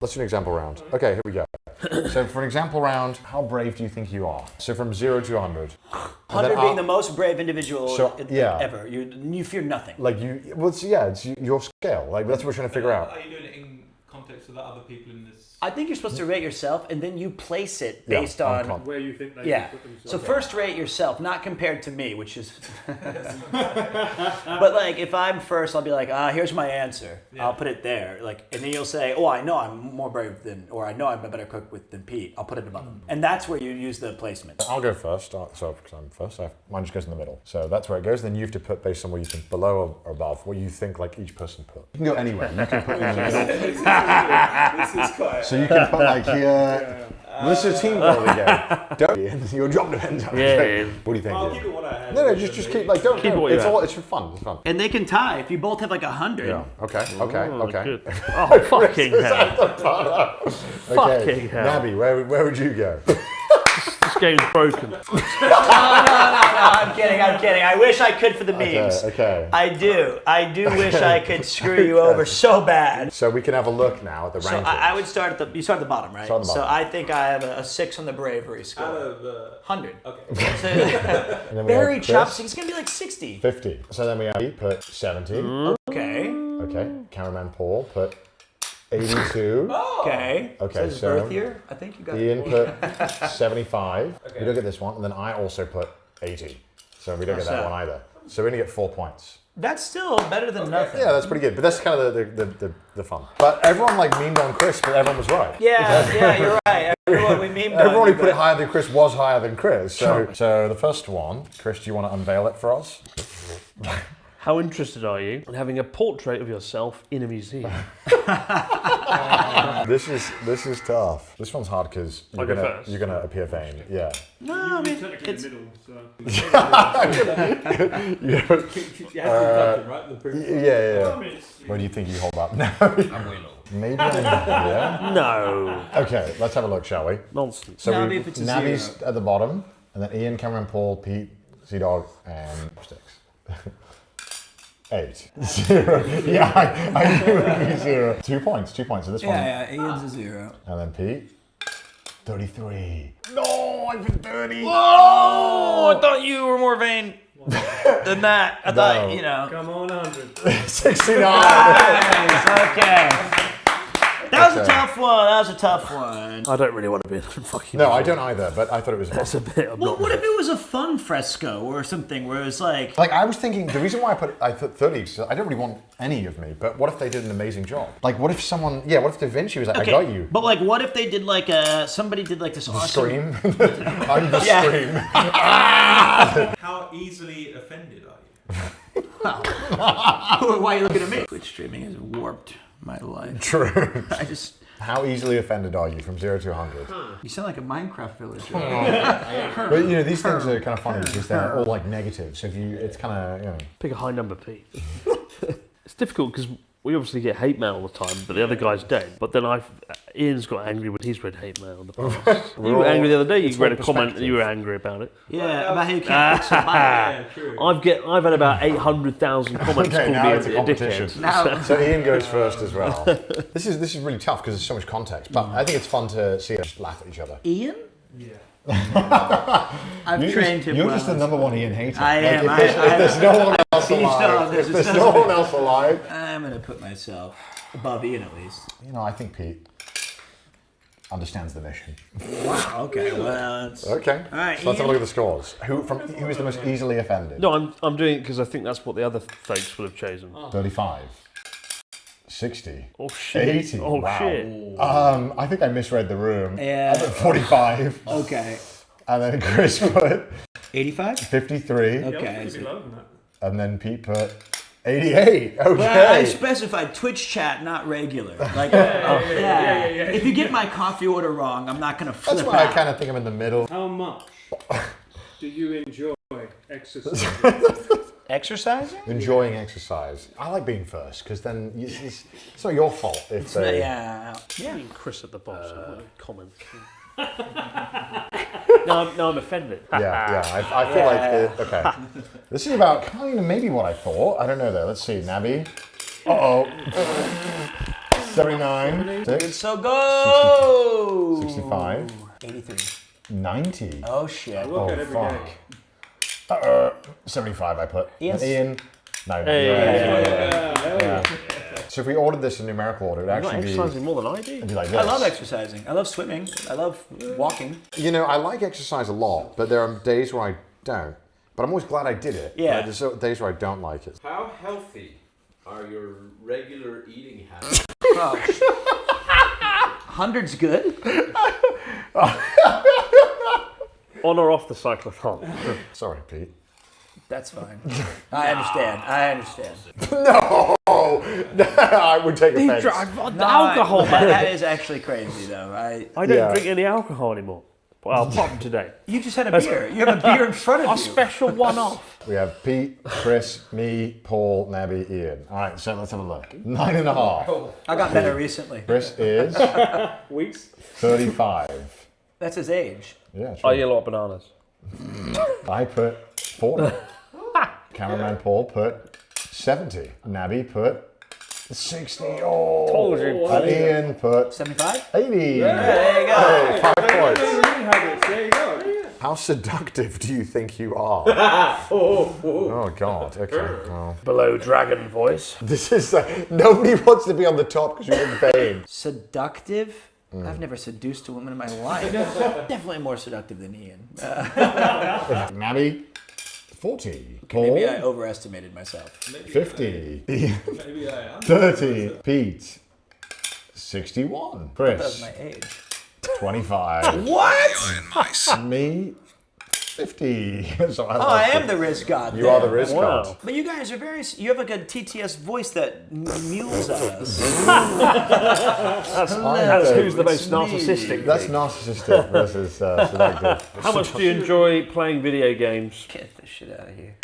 Let's do an example round. Okay, here we go. So for an example round, how brave do you think you are? So from 0 to 100. 100 being the most brave individual ever. You fear nothing. Like it's your scale. Like that's what we're trying to figure out. Are you doing it in context of the other people in this? I think you're supposed to rate yourself, and then you place it based on where you think they put themselves. So first rate yourself, not compared to me, which is. But like, if I'm first, I'll be like, here's my answer. Yeah. I'll put it there. Like, and then you'll say, oh, I know I'm more brave than, or I know I'm a better cook than Pete. I'll put it above him, and that's where you use the placement. I'll go first. So because I'm first, mine just goes in the middle. So that's where it goes. Then you have to put based on what you think below or above, what you think like each person put. You can go anywhere. You can put in the middle. This is quite. So you can put like here. This is a team building game. Don't your job depends on it. What do you think? I'll keep it what I had. No, just keep like don't. Keep it what you have. It's for fun. It's fun. And they can tie if you both have like 100. Yeah. Okay. Good. Oh, fucking hell. Fucking hell. Nabby, where would you go? This game's broken. No, I'm kidding. I wish I could for the memes. Okay. I do wish I could screw you over so bad. So we can have a look now at the rankings. So I would start at you start at the bottom, right? Start at the bottom. So I think I have a 6 on the bravery score. Out of 100. Okay. So, berry chopsticks, it's gonna be like 60. 50. So then we have Pete put 70. Okay. Okay. Cameraman Paul put 82. Okay. Okay. So his birth year, I think you got. Ian put 75. We don't get this one, and then I also put 80. So we don't get that one either. So we're gonna get 4 points. That's still better than nothing. Yeah, that's pretty good. But that's kind of the fun. But everyone like memed on Chris, but everyone was right. Yeah, you're right. Everyone we memed on. Everyone who put it higher than Chris was higher than Chris. So the first one, Chris, do you want to unveil it for us? How interested are you in having a portrait of yourself in a museum? This is tough. This one's hard because you're gonna appear vain. Yeah. No, I mean Technically it's in the middle, so. Yeah. Where do you think you hold up? No. I'm way low. Maybe. Yeah. No. Okay, let's have a look, shall we? Nonsense. So Nabby, if it's a Nabby's 0. at the bottom, and then Ian, Cameron, Paul, Pete, CdawgVa, and Sticks. 8. 0. Yeah, I knew it would be 0. 2 points. 2 points. So this one. Yeah, Ian's a 0. And then Pete. 33. No, I've been 30. Oh, I thought you were more vain than that. I thought, you know. Come on, 100. 69. Nice, okay. That was a tough one. I don't really want to be in fucking. No, I don't either, but I thought it was That's a bit. Well, what if it was a fun fresco or something where it was like. Like, I was thinking, the reason why I put 30, so I don't really want any of me, but what if they did an amazing job? Like, what if what if Da Vinci was like, Okay, I got you. But like, what if they did like somebody did like this awesome. Scream. I'm the Scream. How easily offended are you? Why are you looking at me? Twitch streaming has warped my life. True. I just. How easily offended are you from 0 to 100? You sound like a Minecraft villager. But you know, these things are kind of funny because they're all like negative. So if it's kind of, you know. Pick a high number, Pete. It's difficult because we obviously get hate mail all the time, but the other guy's dead. But then Ian's got angry when he's read hate mail in the past. You were angry the other day. You read a comment and you were angry about it. Yeah, about how you can't fix a bike. True. I've had about 800,000 comments Okay, calling now me it's a a competition. dickhead. Now, So Ian goes first as well. This is really tough because there's so much context, but I think it's fun to see us laugh at each other. Ian? Yeah. I've trained him You're well. just the number one Ian hater. I am. If there's no one else alive, If there's no one else alive. I'm going to put myself above Ian at least. You know, I think Pete understands the mission. Wow, okay. Well, it's... Okay. All right, So let's have a Ian. look at the scores. Who is the most easily offended? No, I'm doing it because I think that's what the other folks would have chosen. 35. 60. Oh shit. 80. Oh Wow. shit. I think I misread the room. Yeah. I put 45. Okay. And then Chris put 85? 53. Yeah, Okay. it's lower than that. And then Pete put 88. Okay. Well, I specified Twitch chat, not regular. Like, yeah. If you get my coffee order wrong, I'm not going to flip That's why I out. kind of think I'm in the middle. How much do you enjoy exercise? Exercising? Enjoying exercise. I like being first because then it's not your fault if they. Yeah. I mean, Chris at the boss. Comments. No, I'm offended. Yeah. I feel like okay. This is about kind of maybe what I thought. I don't know though. Let's see, Nabby. 79. Good, so go! 65. 83. 90. Oh shit. Look at every fuck. day. 75 I put. Ian's- Ian. No. Hey. Yeah. So if we ordered this in numerical order, it would You're not actually be, exercising more than I do. it'd be like this. I love exercising. I love swimming. I love walking. You know, I like exercise a lot, but there are days where I don't. But I'm always glad I did it. Yeah. But there's days where I don't like it. How healthy are your regular eating habits? Oh. 100's good. On or off the cyclotron? Sorry, Pete. That's fine. I understand. I understand. No! I would take offense. Alcohol, man. That is actually crazy, though. I don't drink any alcohol anymore. Well, apart from today. You just had a beer. You have a beer in front of A you. special one-off. We have Pete, Chris, me, Paul, Nabby, Ian. All right, so let's have a look. 9.5. I got better recently. Chris is Weeks? 35. That's his age. Yeah, I sure. eat a lot of bananas. I put 40. Cameraman Paul put 70. Nabby put 60. Oh. Told you. And Ian put 75? 80. There you go. Hey, 5 points. Eating habits, there you go. How seductive do you think you are? Oh, God. Okay. Well, Below dragon voice. this is nobody wants to be on the top because you're in vain. Seductive? I've never seduced a woman in my life. Definitely more seductive than Ian. Nabby, 40. Maybe I Paul, overestimated myself. 50. Maybe I am. 30. Pete, 61. That was Chris, my age. 25. What? Me, 50. So Oh, I am the Riz God. You are the Riz Wow. God. But you guys are you have like a TTS voice that mules at us. That's who's the most It's me. narcissistic. That's narcissistic versus seductive. How much do you enjoy playing video games? Get this shit out of here.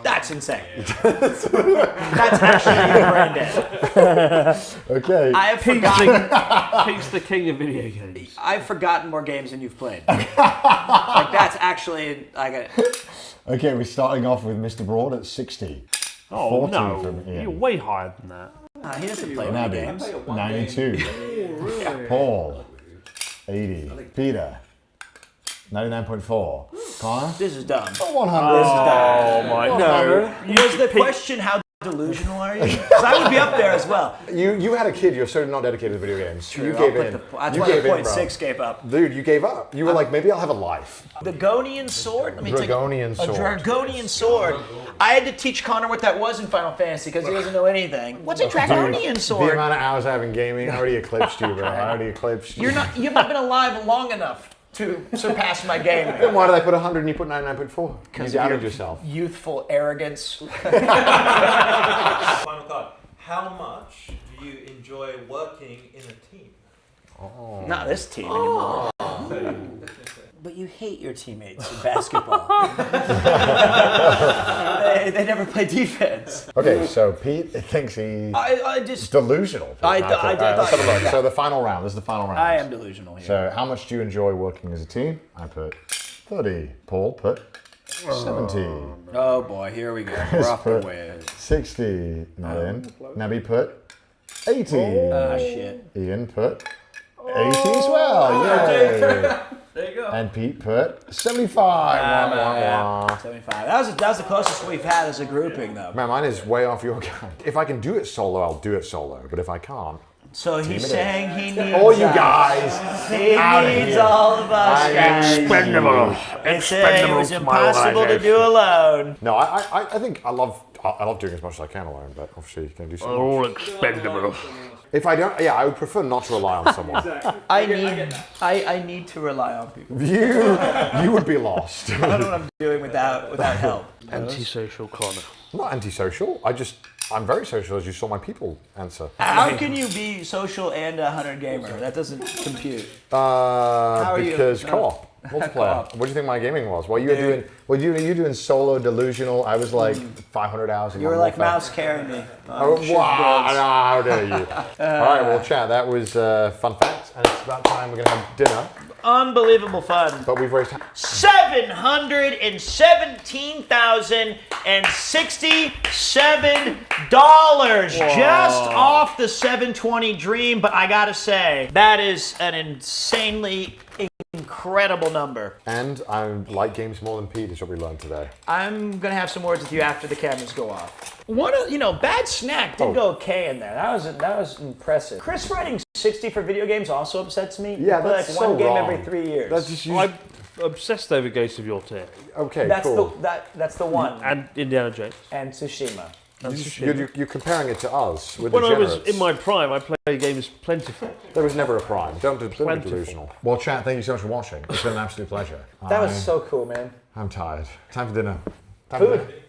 That's insane. That's actually brain dead. Okay. I have forgotten. Pete's the king of video games. I've forgotten more games than you've played. Like that's actually Okay, we're starting off with Mr. Broad at 60. Oh 40 no, from Ian. you're way higher than that. he doesn't play many Nabby, games. 92. Paul, 80. Peter, 99.4. Connor, This is dumb. 100. Oh my no! Was the question how delusional are you? Because I would be up there as well. You had a kid, you're so not dedicated to video games. You I'll gave put in. That's You why gave the in, bro. 0.6 gave up. Dude, you gave up. You were like, maybe I'll have a life. The Dragonian sword? Let me take Dragonian sword. A Dragonian sword. I had to teach Connor what that was in Final Fantasy because he doesn't know anything. What's a Dragonian The sword? amount of hours I have in gaming, I already eclipsed you, bro. I already eclipsed you. You've not been alive long enough to surpass my gaming. Then why did I put 100 and you put 99.4? Because you of doubted your yourself. youthful arrogance. Final thought. How much do you enjoy working in a team? Not this team anymore. But you hate your teammates in basketball. they never play defense. Okay, so Pete thinks he's I just delusional. I let's have a look. yeah. So the final round. This is the final round. I am delusional here. So how much do you enjoy working as a team? I put 30. Paul put 70. Oh boy, here we go. We're off the way. 60. Ian. Nabby put 80. Ah shit. Ian put 80 as well. Yay. There you go. And Pete put 75. Wah, wah, wah. 75. That was the closest we've had as a grouping though. Man, mine is way off your game. If I can do it solo, I'll do it solo. But if I can't, So he's saying he needs all you guys, He out of needs here. all of us guys. Expendable. He said it was impossible to do alone. No, I think I love doing as much as I can alone, but obviously you can do They're something. all expendable. If I don't, yeah, I would prefer not to rely on someone. I need to rely on people. You would be lost. I don't know what I'm doing without help. Antisocial Connor. I'm not antisocial. I'm very social, as you saw my people answer. How can you be social and a 100 gamer? That doesn't compute. are you? Because No. co-op. Multiplayer. Co-op. What do you think my gaming was? Well, you were doing solo delusional. I was like 500 hours. In You were Modern like Warfare. mouse carrying me. Oh, wow! How dare you? All right, well, chat. That was fun facts. left, and it's about time we're going to have dinner. Unbelievable fun. But we've raised $717,067 just off the 720 dream. But I gotta say, that is an insanely incredible number. And I like games more than Pete, is what we learned today. I'm gonna have some words with you after the cameras go off. Bad snack did go okay in there. That was impressive. Chris writing 60 for video games also upsets me. Yeah, but that's like so one game wrong. every 3 years. That's just I'm obsessed over Ghost of Your Tear. okay, that's cool. that's the one. And Indiana Jones. And Tsushima. You're comparing it to us. With When I was degenerates. in my prime, I played games plentiful. There was never a prime. Don't be Plentiful. delusional. Well, chat, thank you so much for watching. It's been an absolute pleasure. That was so cool, man. I'm tired. Time for dinner. Time Food. For dinner.